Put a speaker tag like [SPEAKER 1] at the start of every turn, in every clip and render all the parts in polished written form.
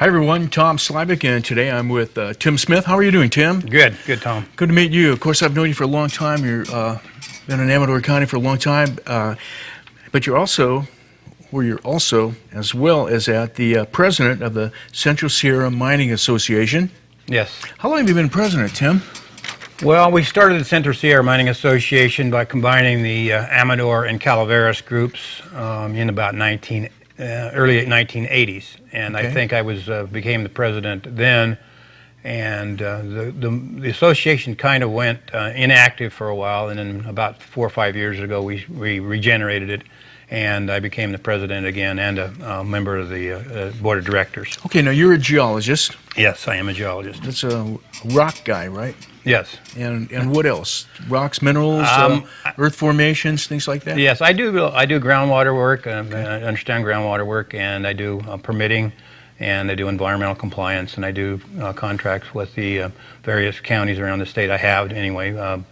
[SPEAKER 1] Hi everyone, Tom Slivick, and today I'm with Tim Smith. How are you doing, Tim?
[SPEAKER 2] Good, Tom.
[SPEAKER 1] Good to meet you. Of course, I've known you for a long time. You've been in Amador County for a long time, but you're also, as well as the president of the Central Sierra Mining Association.
[SPEAKER 2] Yes.
[SPEAKER 1] How long have you been president, Tim?
[SPEAKER 2] Well, we started the Central Sierra Mining Association by combining the Amador and Calaveras groups in about early 1980s, and
[SPEAKER 1] Okay.
[SPEAKER 2] I think I became the president then. And the association kind of went inactive for a while, and then about 4 or 5 years ago we regenerated it, and I became the president again and a member of the board of directors.
[SPEAKER 1] Okay, now you're a geologist.
[SPEAKER 2] Yes, I am a geologist.
[SPEAKER 1] That's a rock guy, right?
[SPEAKER 2] Yes.
[SPEAKER 1] And what else? Rocks, minerals, earth formations, things like that?
[SPEAKER 2] Yes, I do groundwater work. I understand groundwater work, and I do permitting, and I do environmental compliance, and I do contracts with the various counties around the state. I have, anyway,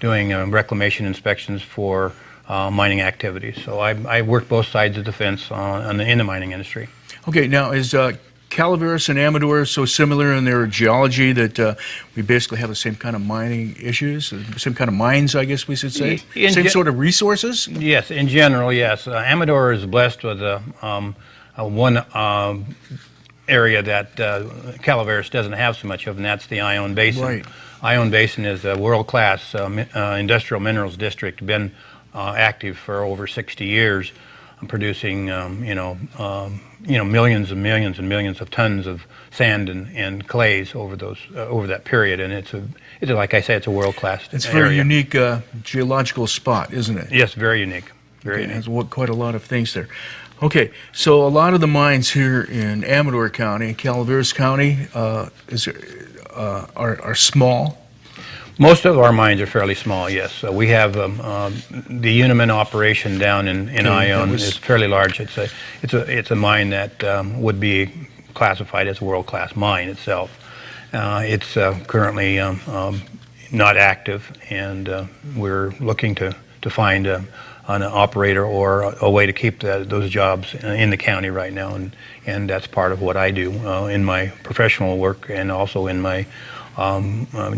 [SPEAKER 2] doing reclamation inspections for mining activities. So I work both sides of the fence in the mining industry.
[SPEAKER 1] Okay, now is Calaveras and Amador so similar in their geology that we basically have the same kind of mining issues, the same kind of mines, I guess we should say? Same sort of resources?
[SPEAKER 2] Yes, in general, yes. Amador is blessed with one area that Calaveras doesn't have so much of, and that's the Ione Basin.
[SPEAKER 1] Right.
[SPEAKER 2] Ione Basin is a world-class industrial minerals district, been active for over 60 years, producing millions and millions and millions of tons of sand and clays over that period, and it's like I say, it's a world-class area.
[SPEAKER 1] It's a very unique geological spot, isn't it?
[SPEAKER 2] Yes, very unique. Very
[SPEAKER 1] It
[SPEAKER 2] unique.
[SPEAKER 1] has quite a lot of things there. Okay, so a lot of the mines here in Amador County, Calaveras County, are small.
[SPEAKER 2] Most of our mines are fairly small, yes. We have the Uniman operation down in Ione is fairly large. It's a mine that would be classified as a world-class mine itself. It's currently not active, and we're looking to find an operator or a way to keep those jobs in the county right now, and that's part of what I do in my professional work, and also in my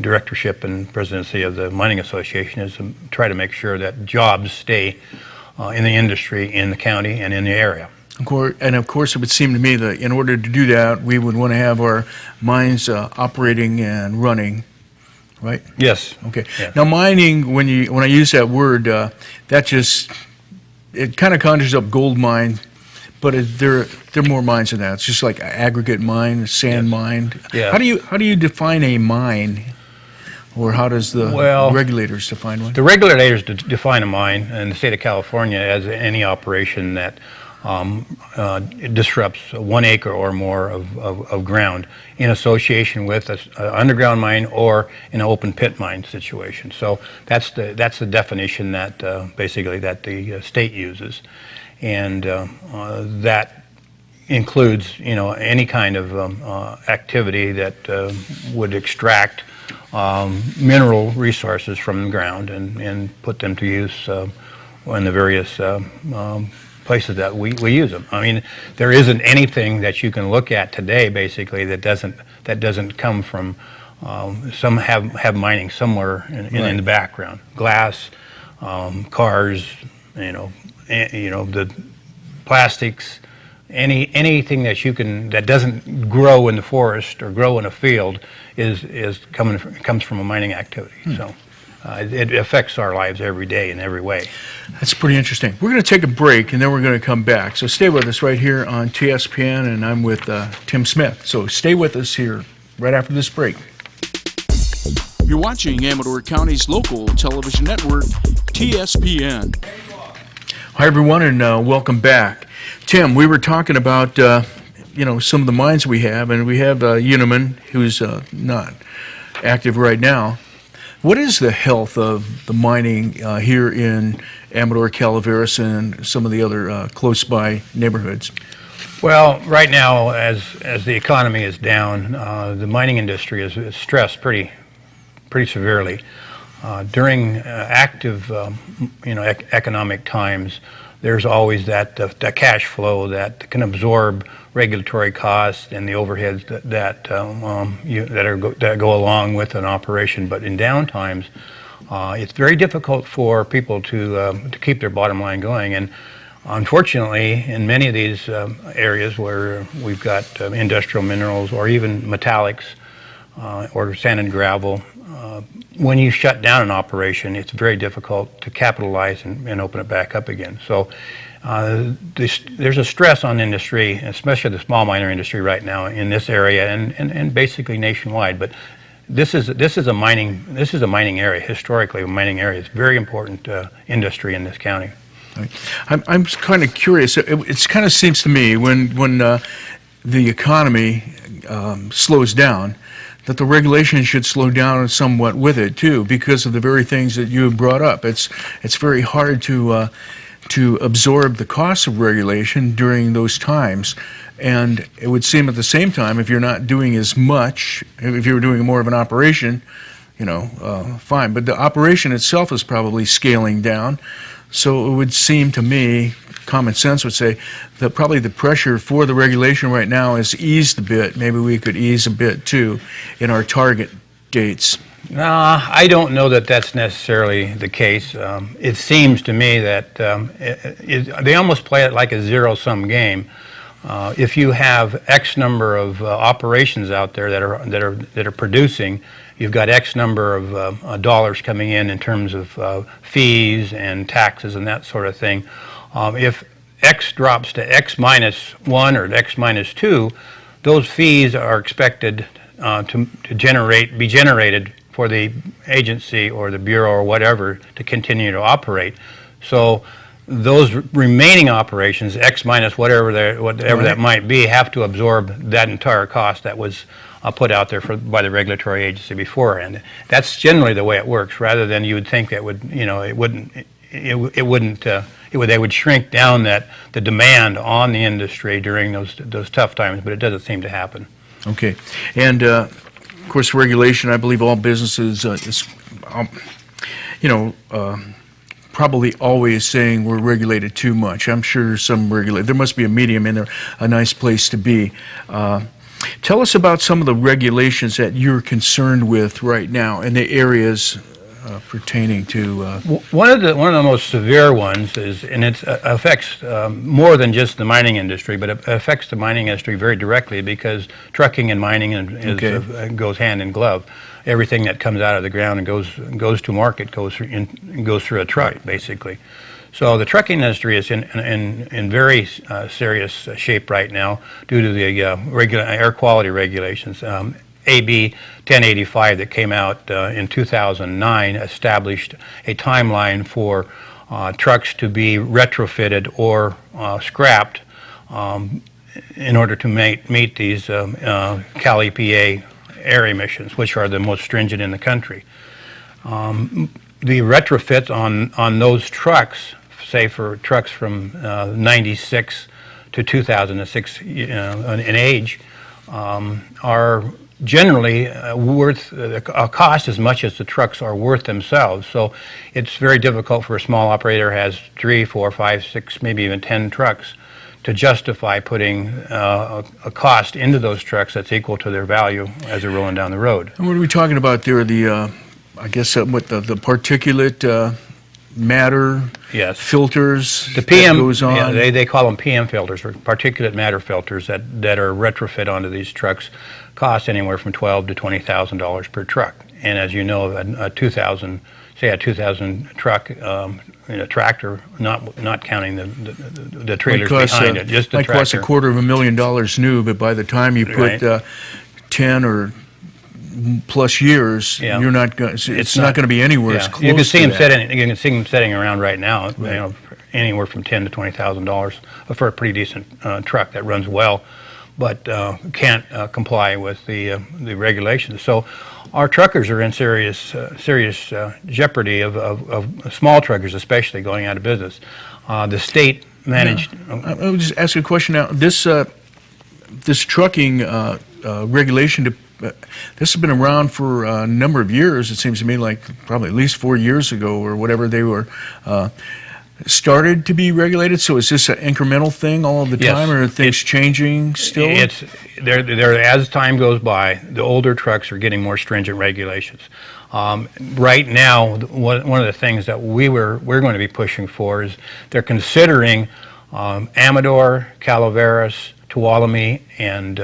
[SPEAKER 2] directorship and presidency of the Mining Association, is to try to make sure that jobs stay in the industry, in the county, and in the area.
[SPEAKER 1] Of course, it would seem to me that in order to do that, we would want to have our mines operating and running, right?
[SPEAKER 2] Yes.
[SPEAKER 1] Okay.
[SPEAKER 2] Yes.
[SPEAKER 1] Now, mining, when I use that word, it kind of conjures up gold mine, but there are more mines than that. It's just like an aggregate mine, a sand mine.
[SPEAKER 2] Yeah.
[SPEAKER 1] How do you define a mine, or how does the regulators define one?
[SPEAKER 2] The regulators define a mine in the state of California as any operation that disrupts 1 acre or more of ground in association with an underground mine or an open pit mine situation. So that's the definition that basically that the state uses, and that includes any kind of activity that would extract mineral resources from the ground and put them to use in the various places that we use them. I mean, there isn't anything that you can look at today, basically, that doesn't come from some have mining somewhere in the background. Glass, cars, the plastics, anything that doesn't grow in the forest or grow in a field comes from a mining activity. So. It affects our lives every day in every way.
[SPEAKER 1] That's pretty interesting. We're going to take a break, and then we're going to come back. So stay with us right here on TSPN, and I'm with Tim Smith. So stay with us here right after this break. You're watching Amador County's local television network, TSPN. Hi, everyone, and welcome back. Tim, we were talking about some of the mines we have, and we have Uniman, who's not active right now. What is the health of the mining here in Amador, Calaveras, and some of the other close-by neighborhoods?
[SPEAKER 2] Well, right now, as the economy is down, the mining industry is stressed pretty severely. During active, economic times, there's always that cash flow that can absorb regulatory costs and the overheads that go along with an operation. But in downtimes, it's very difficult for people to keep their bottom line going. And unfortunately, in many of these areas where we've got industrial minerals or even metallics or sand and gravel, when you shut down an operation, it's very difficult to capitalize and open it back up again. So there's a stress on industry, especially the small miner industry right now in this area and basically nationwide. But this is a mining area, historically a mining area. It's a very important industry in this county.
[SPEAKER 1] I'm kind of curious. It kind of seems to me when the economy slows down, that the regulation should slow down somewhat with it too, because of the very things that you have brought up. It's very hard to absorb the cost of regulation during those times, and it would seem at the same time, if you're not doing as much, if you're doing more of an operation, fine. But the operation itself is probably scaling down. So it would seem to me, common sense would say, that probably the pressure for the regulation right now has eased a bit. Maybe we could ease a bit too in our target dates.
[SPEAKER 2] No, I don't know that that's necessarily the case. It seems to me that they almost play it like a zero-sum game. If you have X number of operations out there that are producing, you've got X number of dollars coming in terms of fees and taxes and that sort of thing. If X drops to X minus 1 or X minus 2, those fees are expected to be generated for the agency or the bureau or whatever to continue to operate. So those remaining operations, X minus whatever that might be, have to absorb that entire cost that was put out there by the regulatory agency beforehand. That's generally the way it works, rather than you would think that they would shrink down the demand on the industry during those tough times, but it doesn't seem to happen.
[SPEAKER 1] Okay, and of course, regulation. I believe all businesses probably always saying we're regulated too much. I'm sure some regulate. There must be a medium in there, a nice place to be. Tell us about some of the regulations that you're concerned with right now in the areas pertaining to.
[SPEAKER 2] One of the most severe ones is, and it affects more than just the mining industry, but it affects the mining industry very directly because trucking and mining goes hand in glove. Everything that comes out of the ground and goes to market goes through a truck, basically. So the trucking industry is in very serious shape right now due to the air quality regulations. AB 1085 that came out in 2009 established a timeline for trucks to be retrofitted or scrapped in order to meet these Cal EPA air emissions, which are the most stringent in the country. The retrofits on those trucks, say for trucks from 96 to 2006 in age, are generally worth a cost as much as the trucks are worth themselves. So it's very difficult for a small operator who has 3, 4, 5, 6, maybe even 10 trucks to justify putting a cost into those trucks that's equal to their value as they're rolling down the road.
[SPEAKER 1] And what are we talking about there? The I guess what the particulate matter filters.
[SPEAKER 2] The PM
[SPEAKER 1] that goes on.
[SPEAKER 2] Yeah, they call them PM filters, or particulate matter filters that are retrofit onto these trucks. Cost anywhere from $12,000 to $20,000 per truck. And as you know, a 2000 truck in a tractor, not counting the trailers behind it, just the tractor.
[SPEAKER 1] Might cost $250,000 new, but by the time you put 10 or plus years, you're not going. It's not going to be anywhere as close.
[SPEAKER 2] You can see
[SPEAKER 1] to
[SPEAKER 2] them
[SPEAKER 1] that.
[SPEAKER 2] You can see them setting around right now. Right. Anywhere from $10,000 to $20,000 for a pretty decent truck that runs well, but can't comply with the regulations. So our truckers are in serious jeopardy of small truckers, especially going out of business. The state managed.
[SPEAKER 1] I'll just ask you a question now. This trucking regulation, this has been around for a number of years. It seems to me like probably at least 4 years ago or whatever they were. started to be regulated? So is this an incremental thing all of the
[SPEAKER 2] Yes.
[SPEAKER 1] time, or are things changing still?
[SPEAKER 2] It's there as time goes by, the older trucks are getting more stringent regulations. Right now, one of the things that we're going to be pushing for is they're considering Amador, Calaveras, Tuolumne, and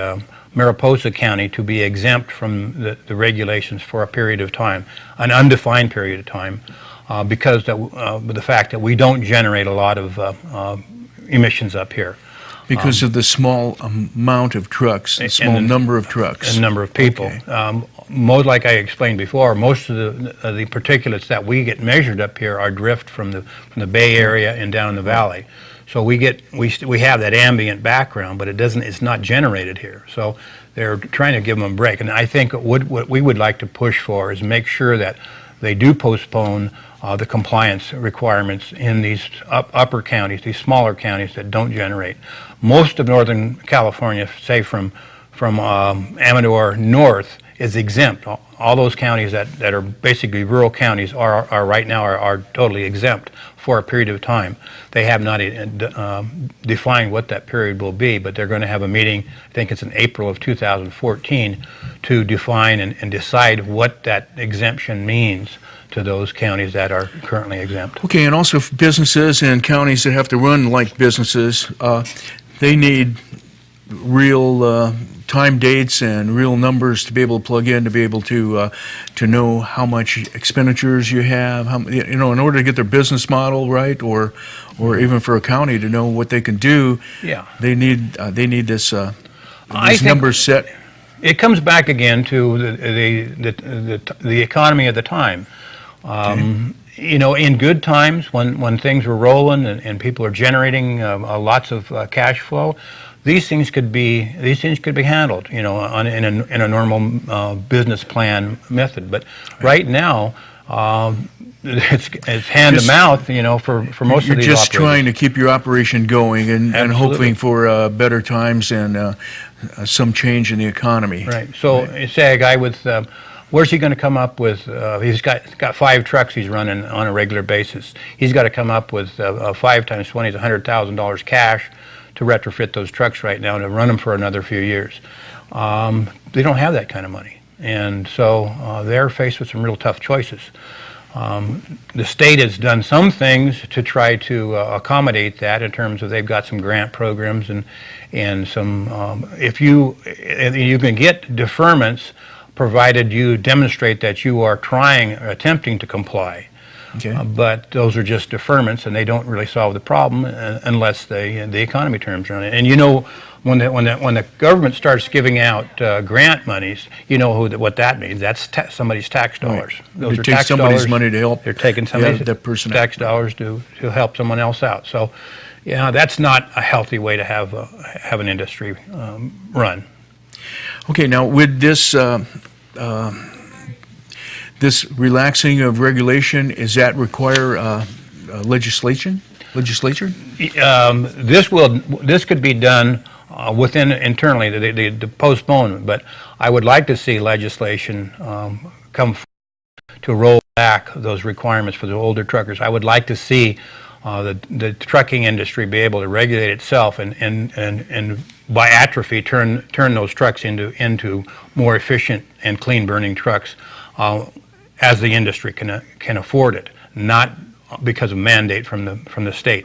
[SPEAKER 2] Mariposa County to be exempt from the regulations for a period of time, an undefined period of time, because the fact that we don't generate a lot of emissions up here.
[SPEAKER 1] Because of the small amount of trucks, the small number of trucks.
[SPEAKER 2] And number of people.
[SPEAKER 1] Okay.
[SPEAKER 2] Most, like I explained before, most of the particulates that we get measured up here are drift from the Bay Area and down the valley. So we have that ambient background, but it's not generated here. So they're trying to give them a break. And I think what we would like to push for is make sure that they do postpone the compliance requirements in these upper counties, these smaller counties that don't generate. Most of Northern California, say from Amador north, is exempt. All those counties that are basically rural counties are right now are totally exempt for a period of time. They have not defined what that period will be, but they're going to have a meeting, I think it's in April of 2014, to define and decide what that exemption means to those counties that are currently exempt.
[SPEAKER 1] Okay, and also for businesses and counties that have to run like businesses, they need real time dates and real numbers to be able to plug in, to be able to know how much expenditures you have, in order to get their business model right, or even for a county to know what they can do.
[SPEAKER 2] Yeah.
[SPEAKER 1] They need this
[SPEAKER 2] I
[SPEAKER 1] these
[SPEAKER 2] think
[SPEAKER 1] numbers set.
[SPEAKER 2] It comes back again to the economy of the time. In good times, when things were rolling and people are generating lots of cash flow, these things could be handled, in a normal business plan method. But right now, it's hand to mouth, for most
[SPEAKER 1] You're
[SPEAKER 2] of these
[SPEAKER 1] just
[SPEAKER 2] operators.
[SPEAKER 1] trying to keep your operation going and
[SPEAKER 2] Absolutely.
[SPEAKER 1] hoping for better times and some change in the economy.
[SPEAKER 2] Right. So say a guy with, where's he going to come up with? He's got 5 trucks he's running on a regular basis. He's got to come up with 5 times 20 is $100,000 cash to retrofit those trucks right now and to run them for another few years. They don't have that kind of money, and so they're faced with some real tough choices. The state has done some things to try to accommodate that in terms of they've got some grant programs and some if you can get deferments provided you demonstrate that you are attempting to comply.
[SPEAKER 1] Okay.
[SPEAKER 2] But those are just deferments, and they don't really solve the problem unless the economy turns around. And when the government starts giving out grant monies, what that means. That's somebody's tax dollars.
[SPEAKER 1] Right.
[SPEAKER 2] Those
[SPEAKER 1] They
[SPEAKER 2] are
[SPEAKER 1] take
[SPEAKER 2] tax
[SPEAKER 1] somebody's
[SPEAKER 2] dollars.
[SPEAKER 1] money to help.
[SPEAKER 2] They're taking somebody's
[SPEAKER 1] that person out.
[SPEAKER 2] tax dollars to help someone else out. So, that's not a healthy way to have an industry run.
[SPEAKER 1] Okay, now with this this relaxing of regulation, does that require legislature?
[SPEAKER 2] This could be done within internally the postponement, but I would like to see legislation come to roll back those requirements for the older truckers. I would like to see the trucking industry be able to regulate itself and by atrophy turn those trucks into more efficient and clean burning trucks as the industry can afford it, not because of mandate from the state.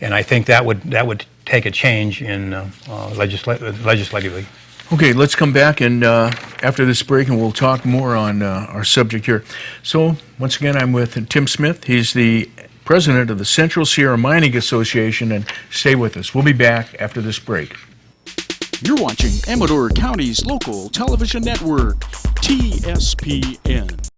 [SPEAKER 2] And I think that would take a change in legislatively.
[SPEAKER 1] Okay, let's come back and after this break, and we'll talk more on our subject here. So once again, I'm with Tim Smith. He's the president of the Central Sierra Mining Association, and stay with us. We'll be back after this break.
[SPEAKER 3] You're watching Amador County's local television network, TSPN.